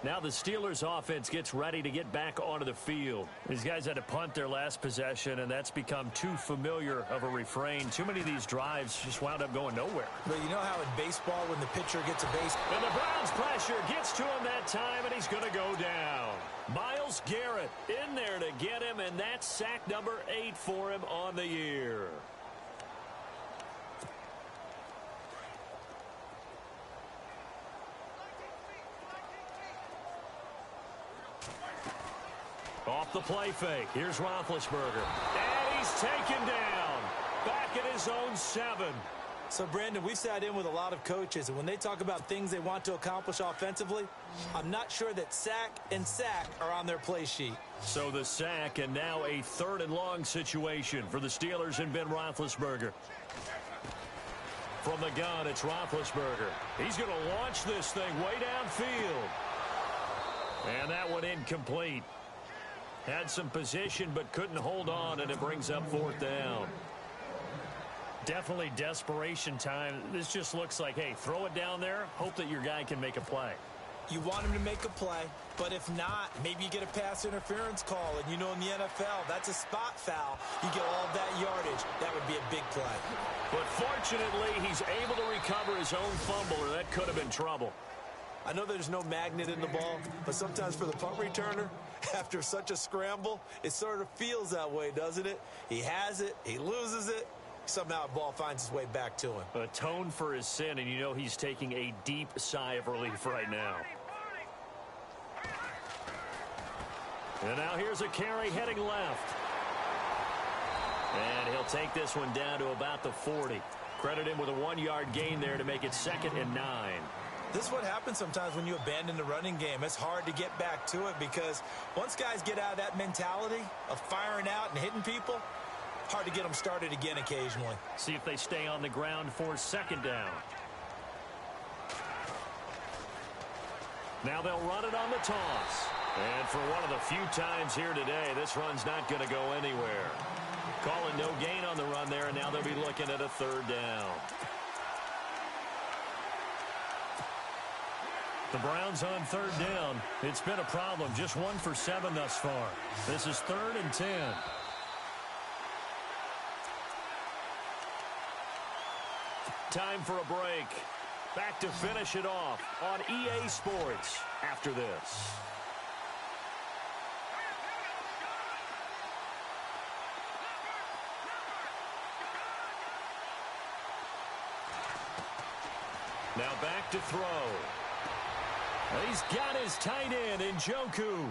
Now the Steelers offense gets ready to get back onto the field. These guys had to punt their last possession, and that's become too familiar of a refrain. Too many of these drives just wound up going nowhere. But you know how in baseball when the pitcher gets a base... And the Browns pressure gets to him that time, and he's going to go down. Myles Garrett in there to get him, and that's sack number 8 for him on the year. Off the play fake. Here's Roethlisberger. And he's taken down. Back at his own 7. So, Brandon, we've sat in with a lot of coaches, and when they talk about things they want to accomplish offensively, I'm not sure that sack and sack are on their play sheet. So the sack, and now a 3rd and long situation for the Steelers and Ben Roethlisberger. From the gun, it's Roethlisberger. He's going to launch this thing way downfield. And that one incomplete. Had some position but couldn't hold on, and it brings up 4th down. Definitely desperation time. This just looks like, hey, throw it down there, hope that your guy can make a play. You want him to make a play, but if not, maybe you get a pass interference call, and you know in the NFL, that's a spot foul. You get all that yardage. That would be a big play. But fortunately, he's able to recover his own fumble, or that could have been trouble. I know there's no magnet in the ball, but sometimes for the punt returner, after such a scramble, it sort of feels that way, doesn't it? He has it, he loses it, somehow the ball finds its way back to him. Atone for his sin, and you know he's taking a deep sigh of relief right now. And now here's a carry heading left. And he'll take this one down to about the 40. Credit him with a 1-yard gain there to make it 2nd and 9. This is what happens sometimes when you abandon the running game. It's hard to get back to it because once guys get out of that mentality of firing out and hitting people, hard to get them started again occasionally. See if they stay on the ground for 2nd down. Now they'll run it on the toss. And for one of the few times here today, this run's not going to go anywhere. Calling no gain on the run there, and now they'll be looking at a 3rd down. The Browns on 3rd down. It's been a problem. Just 1 for 7 thus far. This is 3rd and 10. Time for a break. Back to finish it off on EA Sports after this. Now back to throw. He's got his tight end in Njoku.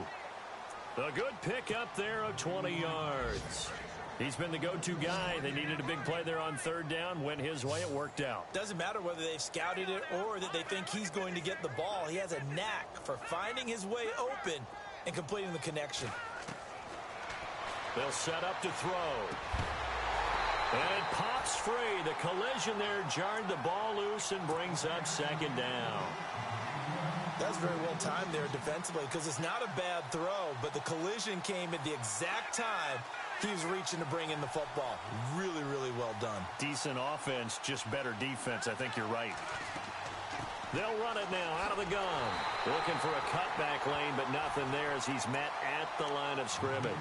A good pick up there of 20 yards. He's been the go-to guy. They needed a big play there on third down. Went his way. It worked out. Doesn't matter whether they've scouted it or that they think he's going to get the ball. He has a knack for finding his way open and completing the connection. They'll set up to throw. And it pops free. The collision there jarred the ball loose and brings up second down. That's very well timed there defensively because it's not a bad throw, but the collision came at the exact time he was reaching to bring in the football. Really, really well done. Decent offense, just better defense. I think you're right. They'll run it now out of the gun. Looking for a cutback lane, but nothing there as he's met at the line of scrimmage.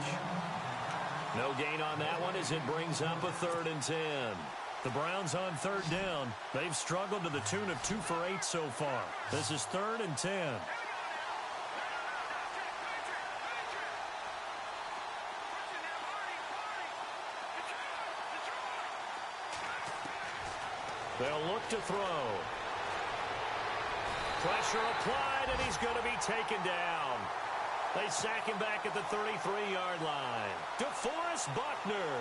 No gain on that one as it brings up a 3rd and 10. The Browns on third down. They've struggled to the tune of 2 for 8 so far. This is 3rd and 10. They'll look to throw. Pressure applied, and he's going to be taken down. They sack him back at the 33-yard line. DeForest Buckner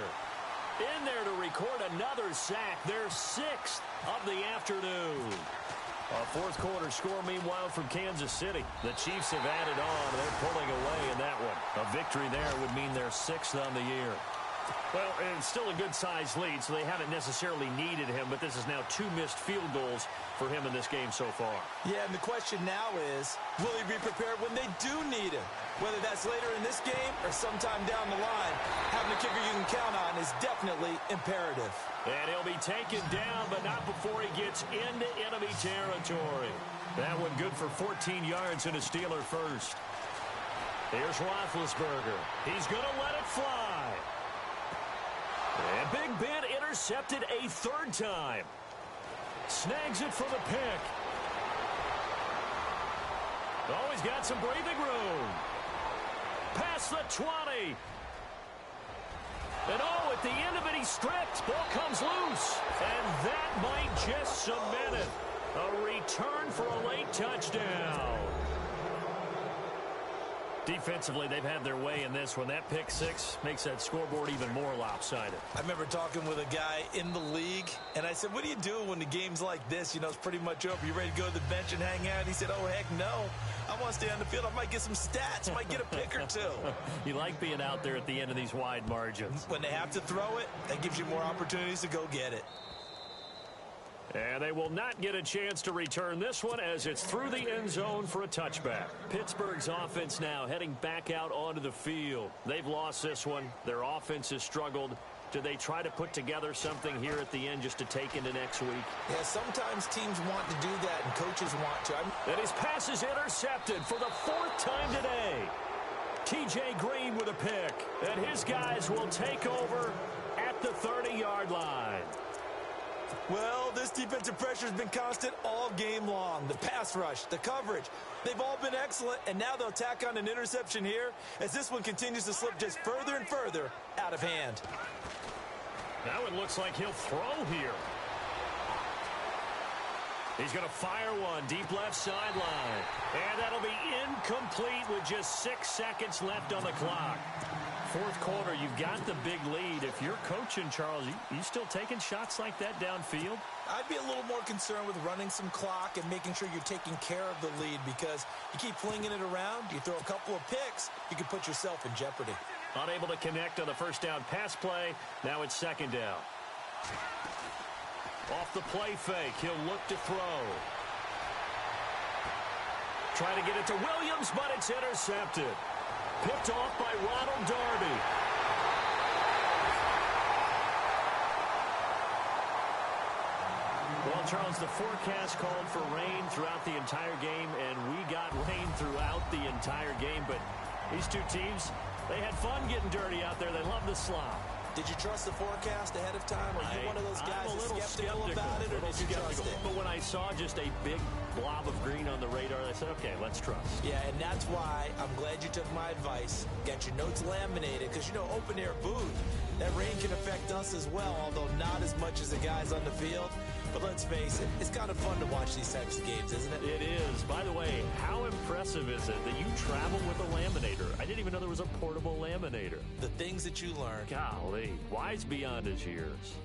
in there to record another sack. Their 6th of the afternoon. A fourth quarter score, meanwhile, from Kansas City. The Chiefs have added on. They're pulling away in that one. A victory there would mean their 6th on the year. Well, it's still a good-sized lead, so they haven't necessarily needed him, but this is now 2 missed field goals for him in this game so far. Yeah, and the question now is, will he be prepared when they do need him? Whether that's later in this game or sometime down the line, having a kicker you can count on is definitely imperative. And he'll be taken down, but not before he gets into enemy territory. That one good for 14 yards and a Steeler first. Here's Roethlisberger. He's going to let it fly. And Big Ben intercepted a 3rd time. Snags it for the pick. Oh, he's got some breathing room. Past the 20. And oh, at the end of it, he's stripped. Ball comes loose. And that might just cement it. A return for a late touchdown. Defensively, they've had their way in this one. That pick 6 makes that scoreboard even more lopsided. I remember talking with a guy in the league, and I said, what do you do when the game's like this? You know, it's pretty much over. You ready to go to the bench and hang out? He said, oh, heck no. I want to stay on the field. I might get some stats. Might get a pick or 2. You like being out there at the end of these wide margins. When they have to throw it, that gives you more opportunities to go get it. And they will not get a chance to return this one as it's through the end zone for a touchback. Pittsburgh's offense now heading back out onto the field. They've lost this one. Their offense has struggled. Do they try to put together something here at the end just to take into next week? Yeah, sometimes teams want to do that and coaches want to. And his pass is intercepted for the 4th time today. T.J. Green with a pick. And his guys will take over at the 30-yard line. Well, this defensive pressure has been constant all game long. The pass rush, the coverage, they've all been excellent, and now they'll tack on an interception here as this one continues to slip just further and further out of hand. Now it looks like he'll throw here. He's going to fire one deep left sideline, and that'll be incomplete with just 6 seconds left on the clock. Fourth quarter, you've got the big lead. If you're coaching, Charles, you still taking shots like that downfield? I'd be a little more concerned with running some clock and making sure you're taking care of the lead because you keep flinging it around, you throw a couple of picks, you can put yourself in jeopardy. Unable to connect on the first down pass play. Now it's 2nd down. Off the play fake, he'll look to throw. Try to get it to Williams, but it's intercepted. Picked off by Ronald Darby. Well, Charles, the forecast called for rain throughout the entire game, and we got rain throughout the entire game. But these two teams, they had fun getting dirty out there. They love the slop. Did you trust the forecast ahead of time? Are you one of those guys that's skeptical about it, or did you trust it? But when I saw just a big blob of green on the radar. I said, okay, let's trust. Yeah, and that's why I'm glad you took my advice. Get your notes laminated because, open air booth, that rain can affect us as well, although not as much as the guys on the field. But let's face it, it's kind of fun to watch these types of games, isn't it? It is. By the way, how impressive is it that you travel with a laminator? I didn't even know there was a portable laminator. The things that you learn. Golly, wise beyond his years.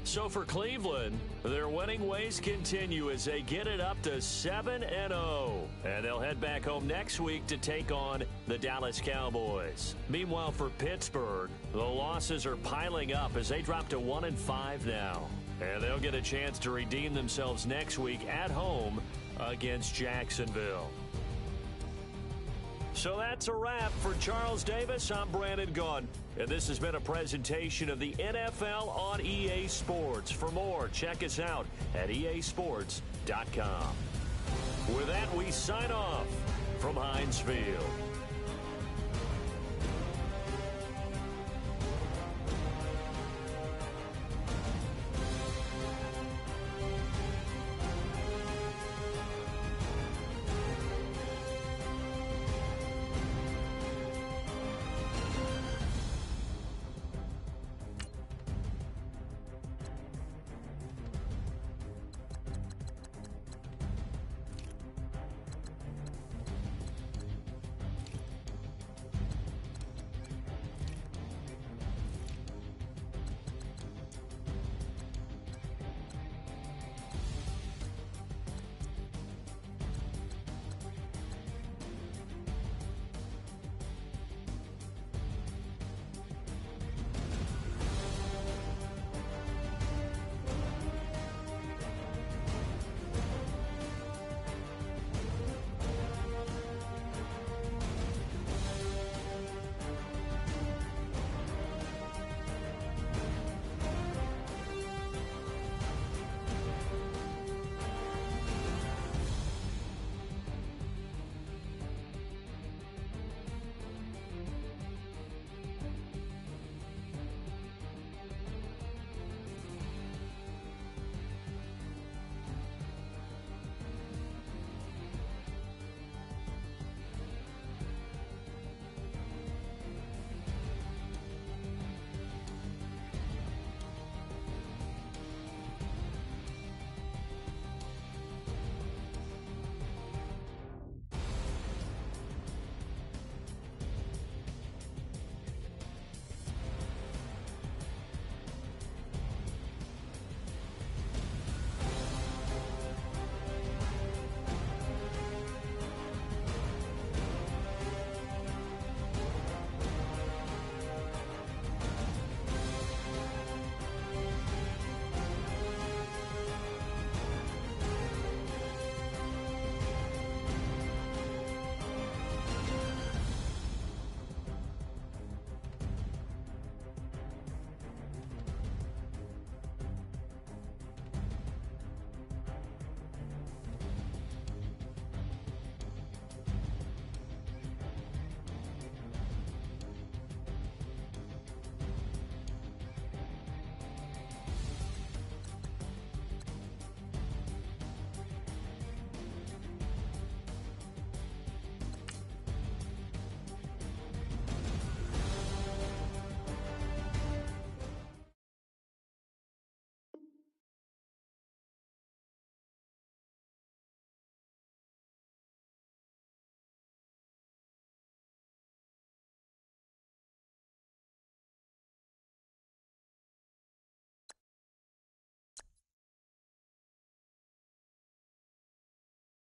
So for Cleveland, their winning ways continue as they get it up to 7-0. And they'll head back home next week to take on the Dallas Cowboys. Meanwhile, for Pittsburgh, the losses are piling up as they drop to 1-5 now. And they'll get a chance to redeem themselves next week at home against Jacksonville. So that's a wrap. For Charles Davis, I'm Brandon Gunn. And this has been a presentation of the NFL on EA Sports. For more, check us out at easports.com. With that, we sign off from Heinz Field.